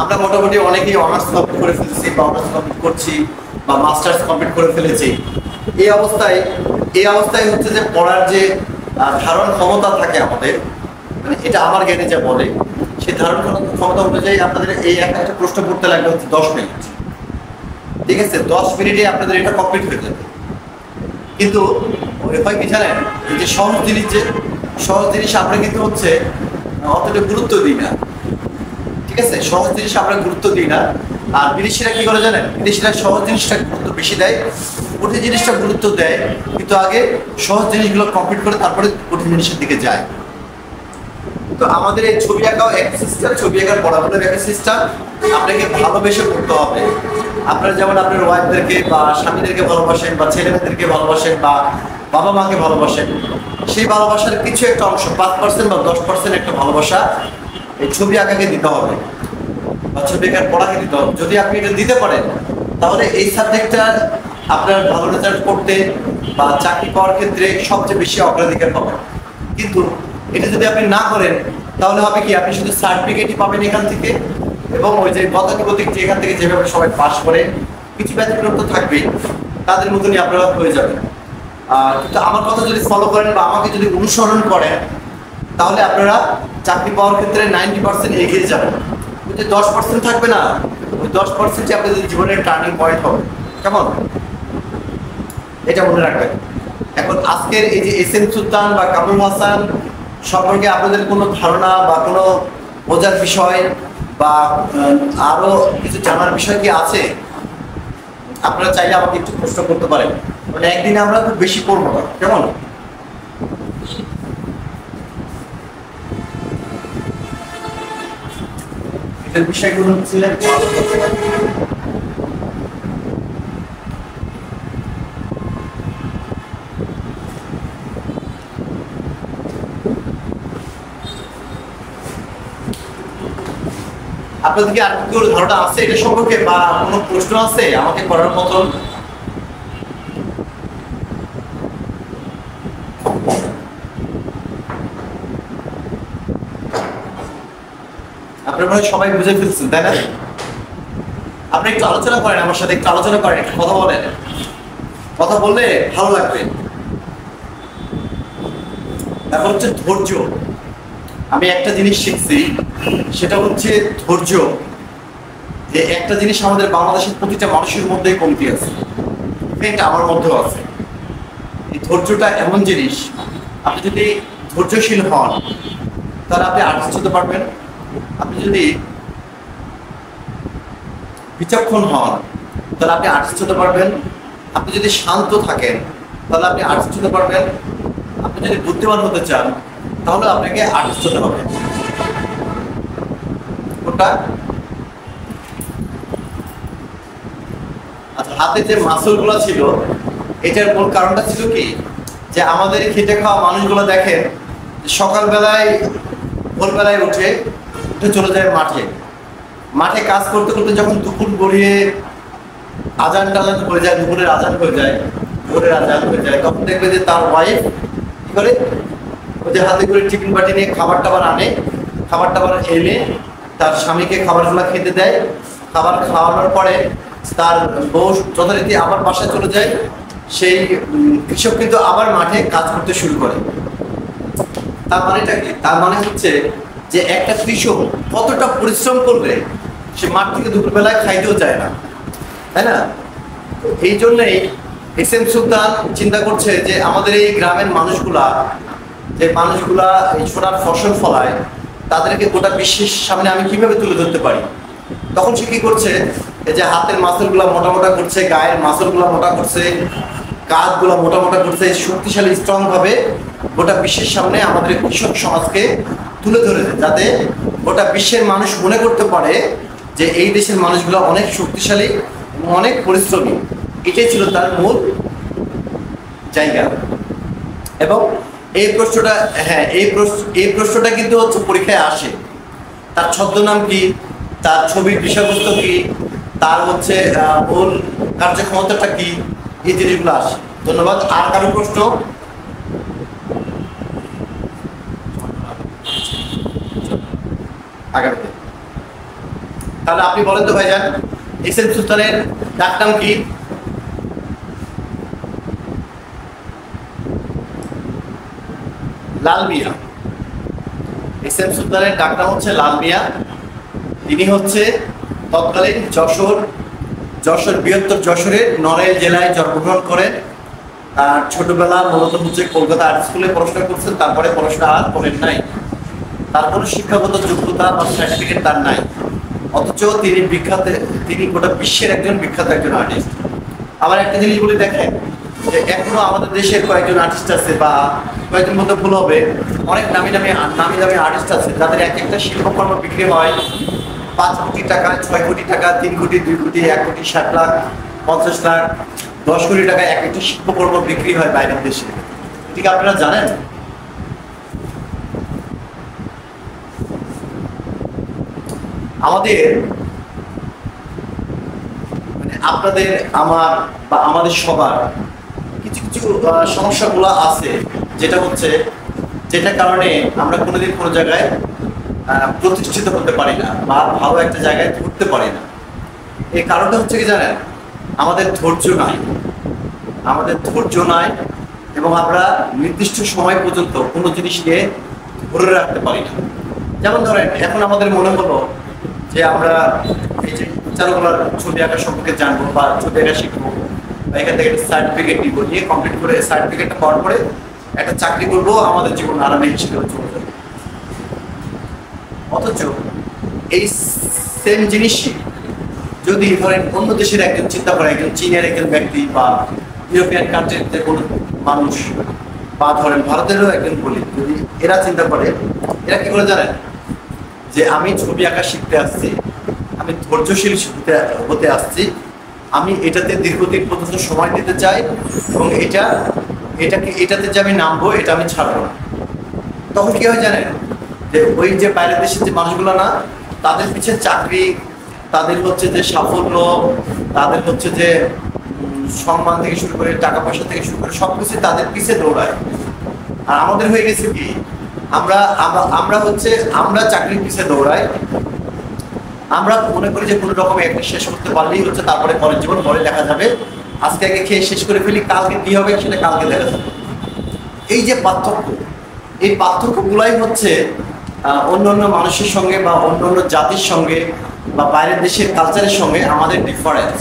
আমরা মোটামুটি অনেকেই অনার্স কমপ্লিট করে ফেলেছি বা অনার্স কমপ্লিট করছি বা মাস্টার্স কমপ্লিট করে ফেলেছি। এই অবস্থায় হচ্ছে যে পড়ার যে ধারণ ক্ষমতা থাকে আমাদের, মানে এটা আমার জ্ঞানে যা বলে, সেই ধারণ ক্ষমতা অনুযায়ী আপনাদের এই একটা প্রশ্ন পড়তে লাগবে হচ্ছে 10 মিনিট, ঠিক আছে? 10 মিনিটে আপনাদের এটা কমপ্লিট হয়ে যাবে। কিন্তু হয় কি জানেন, এই যে সহজ জিনিস আমরা কিন্তু হচ্ছে অতটা গুরুত্ব দিই না, ঠিক আছে? সহজ জিনিস আমরা গুরুত্ব দিই না। আর বিদেশিরা কি করে জানেন, বিদেশিরা সহজ জিনিসটা গুরুত্ব বেশি দেয়, কঠিন জিনিসটা গুরুত্ব দেয়, কিন্তু আগে সহজ জিনিসগুলো কমপ্লিট করে তারপরে কঠিন জিনিসের দিকে যায়। তো আমাদের এই ছবি আঁকাও এক সিস্টেম, ছবি আঁকার পড়াশোনার এক সিস্টেম। আপনাকে ভালোবেসে পড়তে হবে। আপনারা যেমন আপনার ওয়াইফদেরকে বা স্বামীদেরকে ভালোবাসেন বা ছেলেমেয়েদেরকে ভালোবাসেন বা বাবা মাকে ভালোবাসেন, সেই ভালোবাসার কিছু একটা অংশ 5% বা 10% একটা ভালোবাসা এই ছবি আঁকাকে দিতে হবে বা ছবি আঁকার পড়াকে দিতে হবে। যদি আপনি এটা দিতে পারেন তাহলে এই সাবজেক্টটা আপনার ভালো রেজাল্ট করতে বা চাকরি পাওয়ার ক্ষেত্রে সবচেয়ে বেশি অগ্রাধিকার পাবেন। কিন্তু এটা যদি আপনি না করেন তাহলে হবে কি, আপনি শুধু সার্টিফিকেটই পাবেন এখান থেকে, এবং ওই যে গতানুগতিক যে এখান থেকে যেভাবে সবাই পাস করে, কিছু ব্যতিক্রম তো থাকবেই, তাদের মতনই আপনারা হয়ে যাবেন। কিন্তু আমার কথা যদি ফলো করেন বা আমাকে যদি অনুসরণ করেন তাহলে আপনারা চাকরি পাওয়ার ক্ষেত্রে 90% এগিয়ে যাবেন। ওই যে 10% থাকবে না, ওই 10%ই আপনাদের জীবনের টার্নিং পয়েন্ট হবে, কেমন? এটা মনে রাখবেন। এখন আজকের এই যে এস এম সুলতান বা কামরুল হাসান সম্পর্কে আপনাদের কোনো ধারণা বা কোনো বোঝার বিষয় বা আরো কিছু জানার বিষয় কি আছে? আপনারা চাইলে আমাকে একটু প্রশ্ন করতে পারেন, মানে একদিনে আমরা খুব বেশি পড়বো না, কেমন? এটার বিষয়গুলো হচ্ছে আপনাদের কি আর কোনো ধারণা আছে এটা সম্পর্কে বা কোনো প্রশ্ন আছে আমাকে করার মতন? আপনারা সবাই বুঝে ফেলছেন তাই না? আপনি একটু আলোচনা করেন আমার সাথে, একটু আলোচনা করেন, একটু কথা বলেন, কথা বললে ভালো লাগবে। এখন হচ্ছে ধৈর্য। আমি একটা জিনিস শিখছি, সেটা হচ্ছে ধৈর্য। যে একটা জিনিস আমাদের বাংলাদেশের প্রতিটা মানুষের মধ্যেই কমতি আছে, এটা আমার মধ্যেও আছে। এই ধৈর্যটা এমন জিনিস, আপনি যদি ধৈর্যশীল হন তাহলে আপনি আর্টিস্ট হতে পারবেন। আপনি যদি বিচক্ষণ হন তাহলে আপনি আর্টিস্ট হতে পারবেন। আপনি যদি শান্ত থাকেন তাহলে আপনি আর্টিস্ট হতে পারবেন। আপনি যদি বুদ্ধিমান হতে চান তাহলে আপনাকে আর্টিস্ট হতে হবে। ওটা আচ্ছা, হাতে যে মাসলগুলো ছিল এটার মূল কারণটা ছিল কি, যে আমাদের খেটে খাওয়া মানুষগুলো দেখেন সকালবেলায় ভোরবেলায় উঠে চলে যায় মাঠে। মাঠে কাজ করতে করতে যখন দুপুর গড়িয়ে আজান টাজান হয়ে যায়, দুপুরের আজান হয়ে যায়, ভোরের আজান হয়ে যায়, তখন দেখবে যে তার ওয়াইফ কি করে, ওই যে হাতে করে টিফিন বাটি নিয়ে খাবার টাবার আনে, খাবার টাবার এনে তার স্বামীকে খাবারগুলো খেতে দেয়। খাবার খাওয়ানোর পরে তার বউ যথারীতি আবার বাসায় চলে যায়। সেই কৃষক কিন্তু আবার মাঠে কাজ করতে শুরু করে। তার মানেটা কি? তার মানে হচ্ছে যে একটা কৃষক কতটা পরিশ্রম করবে সে মাঠ থেকে দুপুরবেলায় খাইতেও চায় না, তাই না? এই জন্যই এস এম সুলতান চিন্তা করছে যে আমাদের এই গ্রামের মানুষগুলা, যে মানুষগুলা এই সোনার ফসল ফলায়, তাদেরকে গোটা বিশ্বের সামনে আমি কিভাবে তুলে ধরতে পারি। তখন সে কি করছে, এই যে হাতের মাসলগুলা মোটা মোটা করছে, গায়ের মাসলগুলা মোটা করছে, কাঁধগুলা মোটা মোটা করছে, শক্তিশালী স্ট্রং ভাবে গোটা বিশ্বের সামনে আমাদের কৃষক সমাজকে তুলে ধরেছে, যাতে গোটা বিশ্বের মানুষ মনে করতে পারে যে এই দেশের মানুষগুলো অনেক শক্তিশালী এবং অনেক পরিশ্রমী। এটাই ছিল তার মূল জায়গা। এবং এই প্রশ্নটা, হ্যাঁ, এই প্রশ্নটা কিন্তু হচ্ছে পরীক্ষায় আসে। তার ছদ্মনাম কি, তার ছবির বিষয়বস্তু কি, তার হচ্ছে মূল কার্যক্ষমতাটা কি, এই জিনিসগুলো আসে। ধন্যবাদ। আর কারো প্রশ্ন? আগামীতে তাহলে আপনি বলেন তো ভাইজান, এস এম সুলতানের ডাক নাম কি? লাল মিয়া। এস এম সুলতানের ডাক নাম হচ্ছে লাল মিয়া। তিনি হচ্ছে তৎকালীন যশোর বৃহত্তর যশোরের নড়াইল জেলায় জন্মগ্রহণ করেন। আর ছোটবেলা মূলত হচ্ছে কলকাতা আর্ট স্কুলে পড়াশোনা করছেন, তারপরে পড়াশোনা আর করেন নাই। তার কোনো শিক্ষাগত যোগ্যতা বা সার্টিফিকেট তার নাই, অথচ তিনি গোটা বিশ্বের একজন বিখ্যাত একজন আর্টিস্ট। আবার একটা জিনিস বলে দেখেন যে এখনো আমাদের দেশের কয়েকজন আর্টিস্ট আছে, বা কয়েকজন মধ্যে ভুল হবে, অনেক নামি দামি আর্টিস্ট আছে যাদের এক একটা শিল্পকর্ম বিক্রি হয় 5 কোটি টাকা, 6 কোটি টাকা, 3 কোটি, 2 কোটি, 1 কোটি 60 লাখ, 50 লাখ, 10 কোটি টাকা এক একটা শিল্পকর্ম বিক্রি হয় বাইরের দেশে। ঠিক আপনারা জানেন? আমাদের মানে আপনাদের, আমার বা আমাদের সবার কিছু কিছু সমস্যাগুলো আছে, যেটা হচ্ছে যেটার কারণে আমরা কোনোদিন কোনো জায়গায় প্রতিষ্ঠিত হতে পারি না বা ভালো একটা জায়গায় ঘুরতে পারি না। এই কারণটা হচ্ছে কি জানেন? আমাদের ধৈর্য নাই, এবং আমরা নির্দিষ্ট সময় পর্যন্ত কোনো জিনিসকে ধরে রাখতে পারি না। যেমন ধরেন, এখন আমাদের মনে হলো যে আমরা এই যে চারুকলার ছবি আঁকা সম্পর্কে জানবো বা ছবি আঁকা শিখবো, বা এখান থেকে একটা সার্টিফিকেট নিবো, নিয়ে কমপ্লিট করে সার্টিফিকেটটা পাওয়ার পরে একটা চাকরি করবো, আমাদের জীবন আরামে হিসেবে চলে যাবে। অথচ এই সেম জিনিসই যদি ধরেন অন্য দেশের একজন চিন্তা করে, একজন চীনের একজন ব্যক্তি বা ইউরোপিয়ান কান্ট্রিতে কোনো মানুষ, বা ধরেন ভারতেরও একজন বলি, যদি এরা চিন্তা করে, এরা কি করে জানেন? যে আমি ছবি আঁকা শিখতে আসছি, আমি ধৈর্যশীল হতে আসছি। আমি এটাতে দীর্ঘদিন পর্যন্ত সময় দিতে চাই এবং এটাতে যে আমি নামবো এটা আমি ছাড়বো না। তখন কি হয় জানেন, যে ওই যে বাইরের দেশের যে মানুষগুলো না, তাদের পিছিয়ে চাকরি, তাদের হচ্ছে যে সাফল্য, তাদের হচ্ছে যে সম্মান থেকে শুরু করে টাকা পয়সা থেকে শুরু করে সবকিছু তাদের পিছে দৌড়ায়। আর আমাদের হয়ে গেছে কি, আমরা আমরা হচ্ছে আমরা চাকরির পিছে দৌড়াই। আমরা মনে করি যে কোনো রকম একটা শেষ করতে পারলেই হচ্ছে তারপরে পরের জীবন পরে দেখা যাবে, আজকে আগে খেয়ে শেষ করে ফেলি, কালকে কি হবে সেটা কালকে দেখা যাবে। এই যে পার্থক্য, এই পার্থক্যগুলাই হচ্ছে অন্য মানুষের সঙ্গে বা অন্য জাতির সঙ্গে বা বাইরের দেশের কালচারের সঙ্গে আমাদের ডিফারেন্স।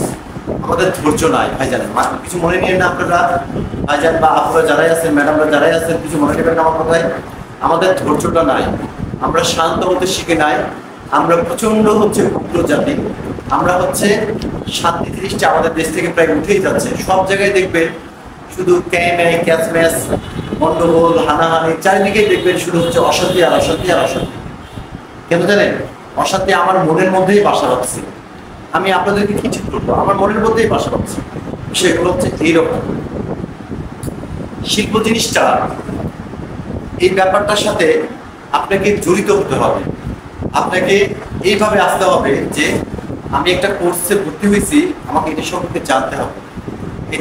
আমাদের ধৈর্য নাই ভাইজান, কিছু মনে নিয়ে না আপনারা ভাইজান বা আপনারা যারাই আছেন, ম্যাডামরা যারাই আছেন, কিছু মনে নেবেন না আমার কথায়। আমাদের ধৈর্যটা নাই, আমরা শান্ত হতে শিখে নাই, আমরা প্রচন্ড হচ্ছে উগ্র জাতি। আমরা হচ্ছে শান্তি দৃষ্টি আমাদের দেশ থেকে প্রায় উঠেই যাচ্ছে। সব জায়গায় দেখবে শুধু ক্যামে ক্যাচম্যাচ, গন্ডগোল, হানাহানি, চারিদিকেই দেখবেন শুধু হচ্ছে অশান্তি আর অশান্তি আর অশান্তি। কেন জানেন? অশান্তি আমার মনের মধ্যেই বাসা বাঁধছে। আমি আপনাদেরকে কি ঠিক করবো, আমার মনের মধ্যেই বাসা বাঁধছে। সেগুলো হচ্ছে এইরকম। শিল্প জিনিসটা, এই ব্যাপারটার সাথে আপনাকে জড়িত হতে হবে। আপনাকে এইভাবে আসতে হবে যে আমি একটা কোর্সে ভর্তি হয়েছি, আমাকে এটা সম্পর্কে জানতে হবে। এই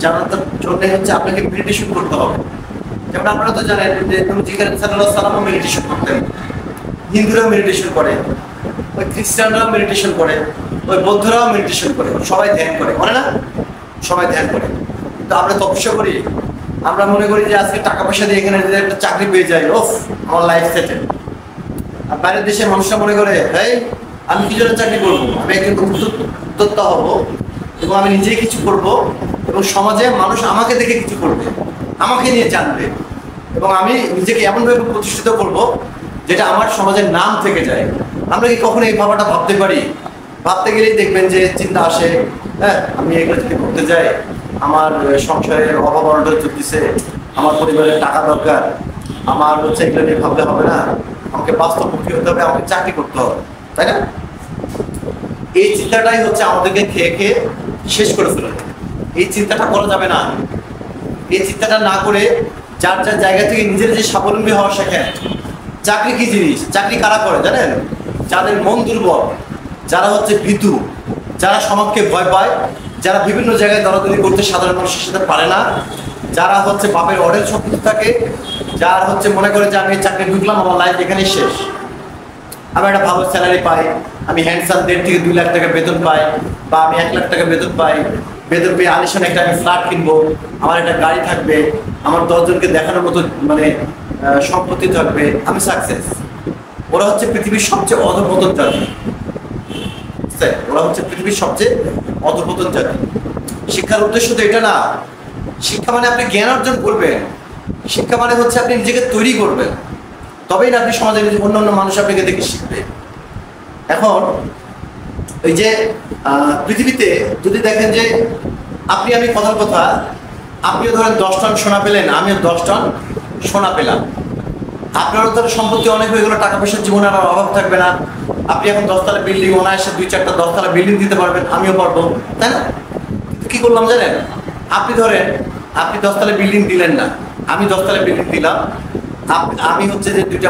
জানার জন্য হচ্ছে আপনাকে মেডিটেশন করতে হবে। যেমন আপনারা তো জানেন যে নবী করিম সাল্লাল্লাহু আলাইহি ওয়াসাল্লাম মেডিটেশন করতেন, হিন্দুরাও মেডিটেশন করে, ওই খ্রিস্টানরাও মেডিটেশন করে, ওই বৌদ্ধরাও মেডিটেশন করে, সবাই ধ্যান করে, করে না? সবাই ধ্যান করে। কিন্তু আমরা তপস্যা করি, আমরা মনে করি যে আজকে টাকা পয়সা দিয়ে এখানে যদি একটা চাকরি পেয়ে যাই, ওফ আমার লাইফ সেটেল। আর বাইরের দেশের মানুষরা মনে করে, এই আমি কি জন্য চাকরি করবো, আমি একজন উদ্যোক্তা হব এবং আমি নিজেই কিছু করব এবং সমাজে মানুষ আমাকে দেখে কিছু করবে, আমাকে নিয়ে জানবে এবং আমি নিজেকে এমনভাবে প্রতিষ্ঠিত করব যেটা আমার সমাজের নাম থেকে যায়। আমরা কি কখনো এই ভাবাটা ভাবতে পারি? ভাবতে গেলেই দেখবেন যে চিন্তা আসে, হ্যাঁ আমি এগুলো যদি করতে যাই, আমার সংসারের অভাব অনটন চলতেছে, আমার পরিবারের টাকা দরকার, আমার হচ্ছে এগুলো নিয়ে ভাবলে হবে না, আমাকে বাস্তবমুখী হতে হবে, আমাকে চাকরি করতে হবে, তাই না? এই চিন্তাটাই হচ্ছে আমাদেরকে খেয়ে খেয়ে শেষ করে ফেলে। এই চিন্তাটা করা যাবে না। এই চিন্তাটা না করে যার যার জায়গা থেকে নিজের যে স্বাবলম্বী হওয়া শেখেন। চাকরি কি জিনিস? চাকরি কারা করে জানেন? যাদের মন দুর্বল, যারা হচ্ছে ভীতু, যারা সমাজকে ভয় পায়, যারা বিভিন্ন জায়গায় দরাদরি করতে সাধারণ মানুষের সাথে পারে না, যারা হচ্ছে বাপের অর্ডার শক্তি থাকে, যার হচ্ছে মনে করে যে আমি চাকরি ঢুকলাম, আমার লাইফ এখানেই শেষ, আমি একটা ভালো স্যালারি পাই, আমি হ্যান্ডসাম 1.5 থেকে 2 লাখ টাকা বেতন পাই, বা আমি 1 লাখ টাকা বেতন পাই, বেতন পেয়ে আলিশান একটা আমি ফ্ল্যাট কিনবো, আমার একটা গাড়ি থাকবে, আমার 10 জনকে দেখানোর মতো মানে সম্পত্তি থাকবে, আমি সাকসেস। ওরা হচ্ছে পৃথিবীর সবচেয়ে অধঃপতন জাতি। ওরা হচ্ছে পৃথিবীর সবচেয়ে অধঃপতন জাতি। শিক্ষার উদ্দেশ্য তো এটা না। শিক্ষা মানে আপনি জ্ঞান অর্জন করবেন, শিক্ষা মানে হচ্ছে আপনি নিজেকে তৈরি করবেন, তবেই না আপনি সমাজে অন্য মানুষ আপনাকে দেখে শিখবে। এখন ওই যে পৃথিবীতে যদি দেখেন যে আমি কথার কথা, আপনিও ধরেন 10 টন সোনা পেলেন, আমিও 10 টন সোনা পেলাম, আপনারও তার সম্পত্তি অনেক হয়ে গেলো, টাকা পয়সার জীবনে আর অভাব থাকবে না, আপনি এখন 10 তলা বিল্ডিং অনায়াসে 2-4টা 10 তলা বিল্ডিং দিতে পারবেন, আমিও পারবো, তাই না? কি করলাম জানেন? আপনি ধরেন আপনি 10 তলা বিল্ডিং দিলেন না, আমি 10 তলা বিল্ডিং দিলাম, আমি হচ্ছে যে 2টা